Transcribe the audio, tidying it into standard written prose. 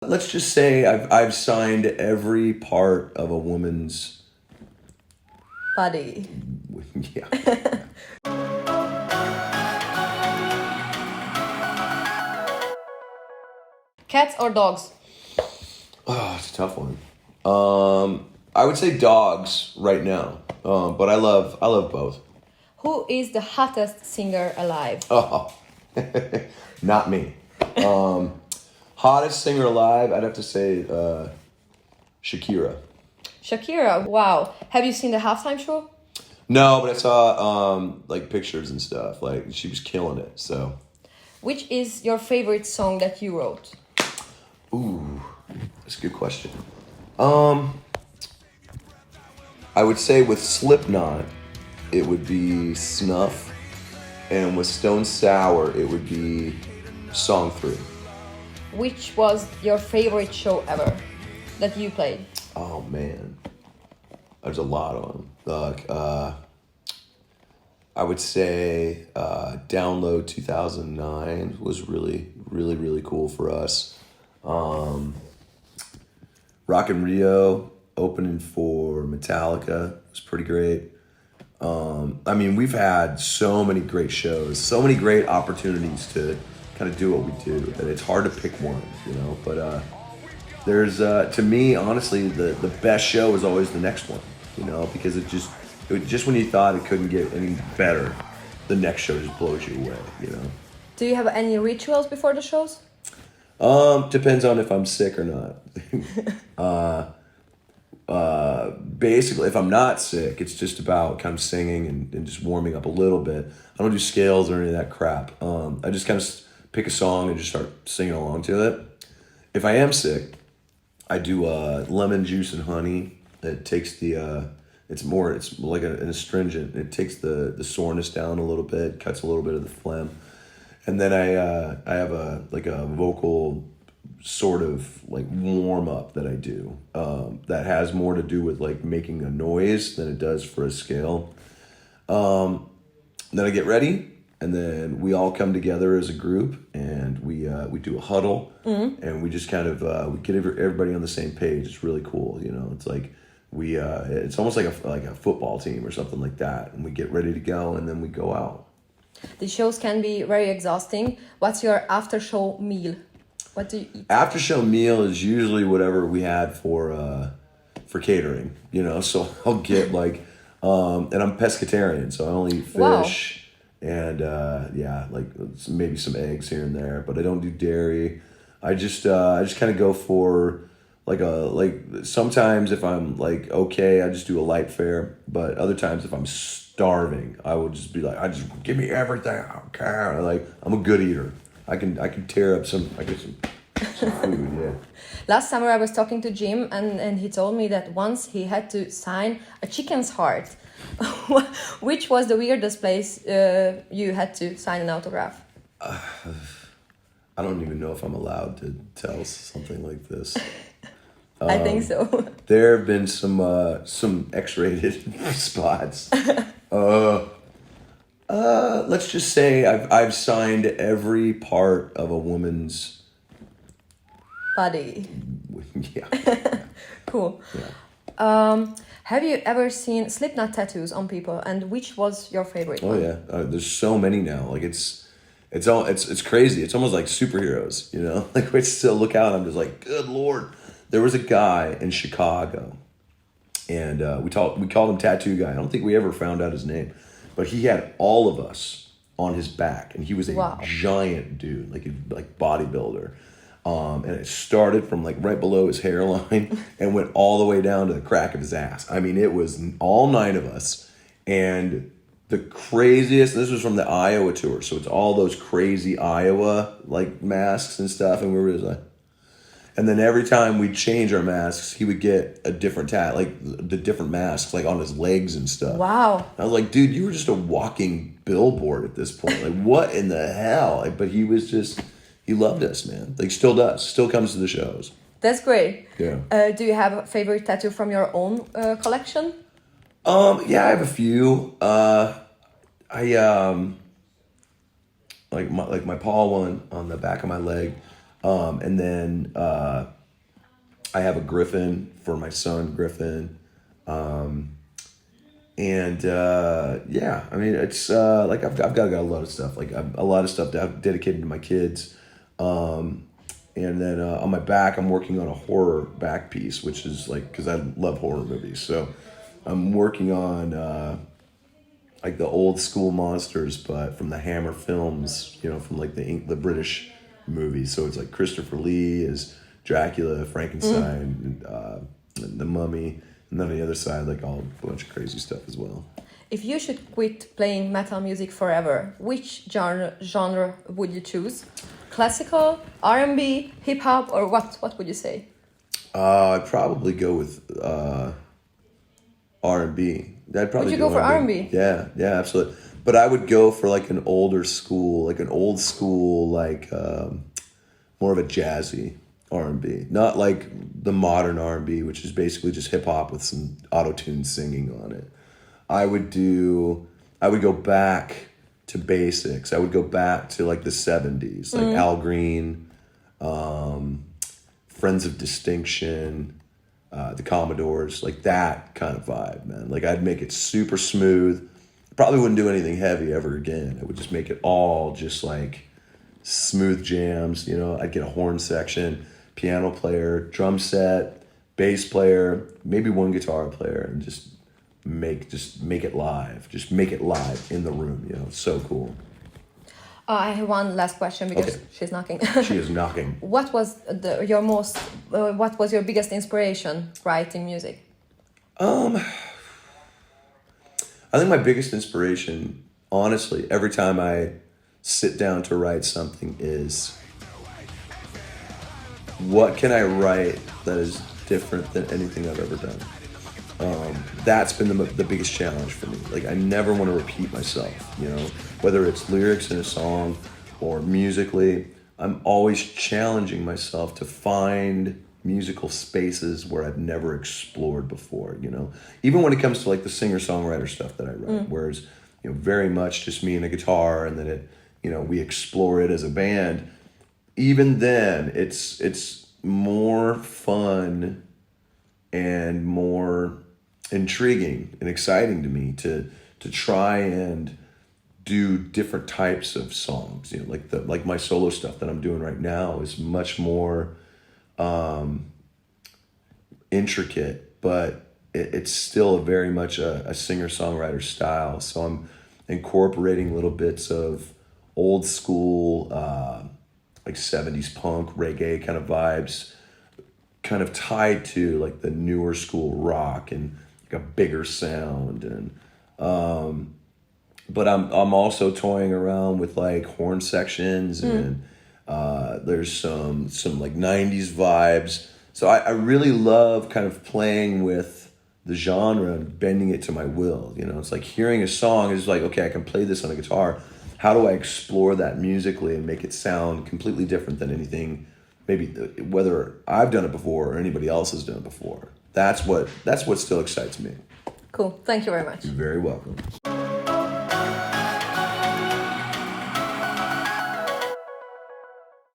Let's just say I've signed every part of a woman's body. Yeah. Cats or dogs? Oh, it's a tough one. I would say dogs right now, but I love both. Who is the hottest singer alive? Oh, not me. Hottest singer alive, I'd have to say Shakira. Shakira, wow. Have you seen the halftime show? No, but I saw like pictures and stuff. Like she was killing it. So, which is your favorite song that you wrote? Ooh, that's a good question. I would say with Slipknot, it would be Snuff, and with Stone Sour, it would be Song 3. Which was your favorite show ever that you played? Oh man, there's a lot of them. I would say Download 2009 was really cool for us. Rock in Rio opening for Metallica was pretty great. I mean, we've had so many great shows, so many great opportunities to kind of do what we do that it's hard to pick one, you know. But there's to me, honestly, the best show is always the next one, you know, because it just when you thought it couldn't get any better, the next show just blows you away, you know. Do you have any rituals before the shows? Depends on if I'm sick or not. Basically, if I'm not sick, it's just about kind of singing and just warming up a little bit. I don't do scales or any of that crap. I just kind of pick a song and just start singing along to it. If I am sick, I do lemon juice and honey. It takes the it's like an astringent. It takes the soreness down a little bit, cuts a little bit of the phlegm. And then I have a vocal sort of like warm up that I do that has more to do with like making a noise than it does for a scale. Then I get ready, and then we all come together as a group, and we do a huddle, and we just kind of we get everybody on the same page. It's really cool, you know. It's like it's almost like a football team or something like that, and we get ready to go, and then we go out. The shows can be very exhausting. What's your after-show meal? What do you eat? After-show meal is usually whatever we had for catering, you know. So I'll get like, and I'm pescatarian, so I only eat fish, and like maybe some eggs here and there, but I don't do dairy. I just kind of go for like sometimes if I'm like okay, I just do a light fare, but other times if I'm starving, I will just be like, I just give me everything. I don't care. Like I'm a good eater. I can tear up some food. Yeah. Last summer I was talking to Jim and he told me that once he had to sign a chicken's heart. Which was the weirdest place you had to sign an autograph? I don't even know if I'm allowed to tell something like this. I think so. There have been some X-rated spots. Let's just say I've signed every part of a woman's body. Yeah. Cool. Yeah. Have you ever seen Slipknot tattoos on people, and which was your favorite one? Oh yeah, there's so many now. Like it's crazy. It's almost like superheroes, you know. Like I still look out, and I'm just like, good Lord. There was a guy in Chicago, and we called him Tattoo Guy. I don't think we ever found out his name, but he had all of us on his back, and he was a giant dude, like bodybuilder. And it started from like right below his hairline and went all the way down to the crack of his ass. I mean, it was all 9 of us, and the craziest. This was from the Iowa tour, so it's all those crazy Iowa like masks and stuff, and we were just like. And then every time we'd change our masks, he would get a different like the different masks, like on his legs and stuff. Wow. I was like, dude, you were just a walking billboard at this point. Like, what in the hell? Like, but he loved us, man. Like, still does. Still comes to the shows. That's great. Yeah. Do you have a favorite tattoo from your own collection? Yeah, I have a few. Like my paw one on the back of my leg. And then I have a Griffin for my son, Griffin. And yeah, I mean, it's like I've got a lot of stuff, like a lot of stuff dedicated to my kids. And then on my back, I'm working on a horror back piece, which is like, because I love horror movies. So I'm working on like the old school monsters, but from the Hammer films, you know, from like the British movies. So it's like Christopher Lee as Dracula, Frankenstein, and the Mummy. And then on the other side, like all a bunch of crazy stuff as well. If you should quit playing metal music forever, which genre would you choose? Classical, R&B, hip hop, or what? What would you say? I'd probably go with R&B. I'd probably would you go for R&B? Yeah, absolutely. But I would go for like an older school, like an old school, like more of a jazzy R&B, not like the modern R&B, which is basically just hip hop with some auto-tune singing on it. I would go back to basics. I would go back to like the 70s, like Al Green, Friends of Distinction, the Commodores, like that kind of vibe, man. Like I'd make it super smooth. Probably wouldn't do anything heavy ever again. I would just make it all just like smooth jams, you know. I'd get a horn section, piano player, drum set, bass player, maybe one guitar player, and just make it live. Just make it live in the room, you know. It's so cool. I have one last question because she's knocking. She is knocking. What was your biggest inspiration writing music? I think my biggest inspiration, honestly, every time I sit down to write something is, what can I write that is different than anything I've ever done? That's been the biggest challenge for me. Like, I never want to repeat myself, you know, whether it's lyrics in a song or musically. I'm always challenging myself to find musical spaces where I've never explored before, you know, even when it comes to like the singer-songwriter stuff that I write, whereas, you know, very much just me and a guitar, and then it, you know, we explore it as a band. Even then, it's more fun and more intriguing and exciting to me to try and do different types of songs. You know, like my solo stuff that I'm doing right now is much more intricate, but it's still very much a singer-songwriter style. So I'm incorporating little bits of old school, like 70s punk, reggae kind of vibes, kind of tied to like the newer school rock and like a bigger sound. And but I'm also toying around with like horn sections, and there's some like 90s vibes. So I really love kind of playing with the genre and bending it to my will. You know, it's like hearing a song is like, okay, I can play this on a guitar. How do I explore that musically and make it sound completely different than anything, maybe whether I've done it before or anybody else has done it before? That's what still excites me. Cool. Thank you very much. You're very welcome.